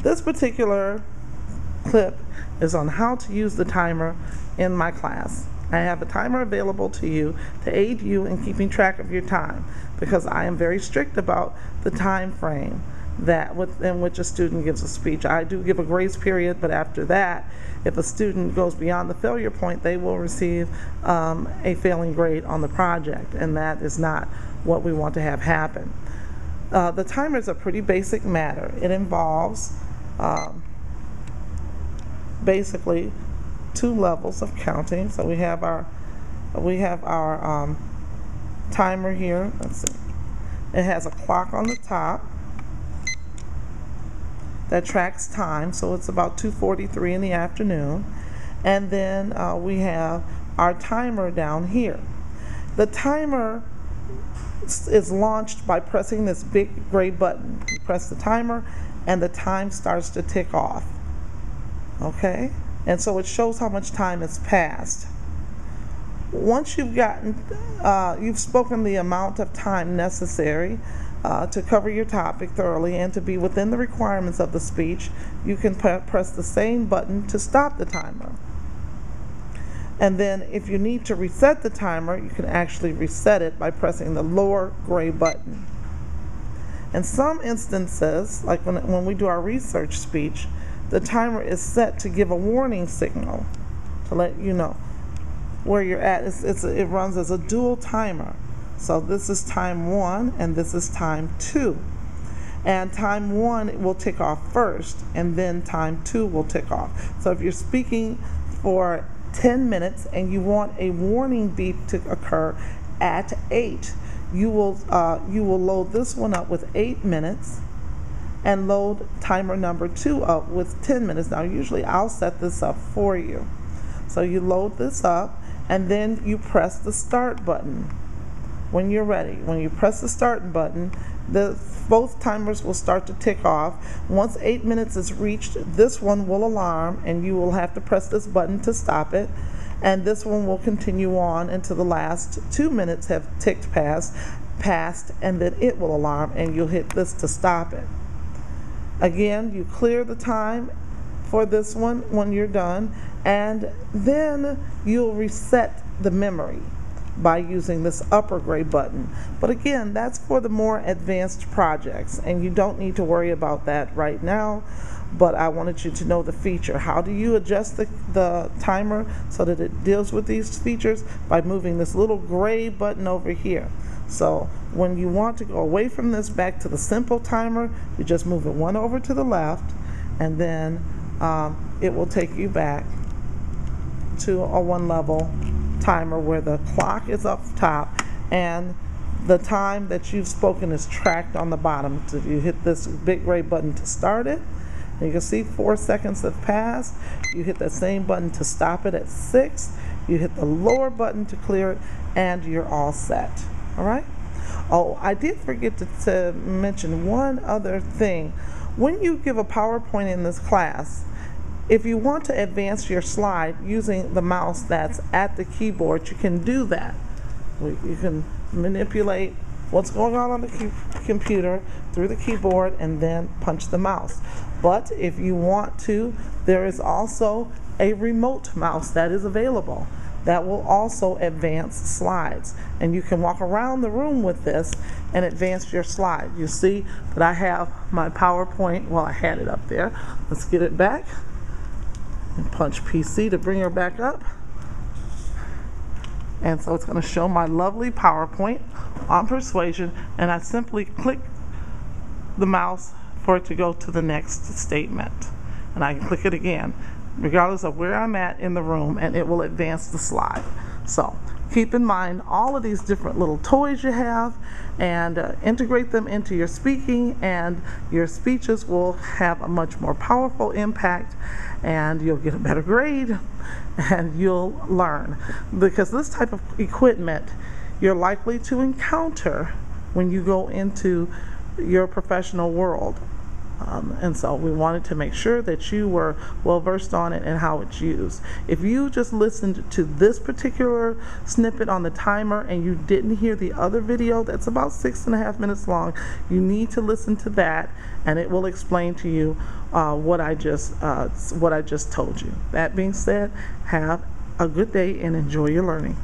This particular clip is on how to use the timer in my class. I have a timer available to you to aid you in keeping track of your time, because I am very strict about the time frame that within which a student gives a speech. I do give a grace period, but after that, if a student goes beyond the failure point, they will receive a failing grade on the project, and that is not what we want to have happen. The timer is a pretty basic matter. It involves basically 2 levels of counting. So we have our timer here. Let's see. It has a clock on the top that tracks time, so it's about 2:43 in the afternoon. And then we have our timer down here. The timer is launched by pressing this big gray button. You press the timer and the time starts to tick off. Okay? And so it shows how much time has passed. Once you've spoken the amount of time necessary to cover your topic thoroughly and to be within the requirements of the speech, you can press the same button to stop the timer. And then if you need to reset the timer, you can actually reset it by pressing the lower gray button. In some instances, like when we do our research speech, the timer is set to give a warning signal to let you know where you're at. It runs as a dual timer. So this is time 1 and this is time 2. And time 1 will tick off first, and then time 2 will tick off. So if you're speaking for 10 minutes and you want a warning beep to occur at 8, you will load this one up with 8 minutes and load timer number 2 up with 10 minutes. Now usually I'll set this up for you. So you load this up and then you press the start button when you're ready. When you press the start button, both timers will start to tick off. Once 8 minutes is reached, this one will alarm and you will have to press this button to stop it. And this one will continue on until the last 2 minutes have ticked past, and then it will alarm and you'll hit this to stop it. Again, you clear the time for this one when you're done, and then you'll reset the memory by using this upper gray button. But again, that's for the more advanced projects, and you don't need to worry about that right now, but I wanted you to know the feature. How do you adjust the timer so that it deals with these features? By moving this little gray button over here. So when you want to go away from this back to the simple timer, you just move it one over to the left, and then it will take you back to a 1-level timer where the clock is up top and the time that you've spoken is tracked on the bottom. So if you hit this big gray button to start it, and you can see 4 seconds have passed. You hit that same button to stop it at 6. You hit the lower button to clear it, and you're all set. All right? Oh, I did forget to mention one other thing. When you give a PowerPoint in this class, if you want to advance your slide using the mouse that's at the keyboard, you can do that. You can manipulate what's going on the computer through the keyboard and then punch the mouse. But if you want to, there is also a remote mouse that is available that will also advance slides. And you can walk around the room with this and advance your slide. You see that I have my PowerPoint, well, I had it up there. Let's get it back. And punch PC to bring her back up. And so it's going to show my lovely PowerPoint on Persuasion, and I simply click the mouse for it to go to the next statement. And I can click it again, regardless of where I'm at in the room, and it will advance the slide. So keep in mind all of these different little toys you have, and integrate them into your speaking, and your speeches will have a much more powerful impact, and you'll get a better grade, and you'll learn. Because this type of equipment you're likely to encounter when you go into your professional world. And so we wanted to make sure that you were well versed on it and how it's used. If you just listened to this particular snippet on the timer and you didn't hear the other video that's about 6.5 minutes long, you need to listen to that, and it will explain to you what I just told you. That being said, have a good day and enjoy your learning.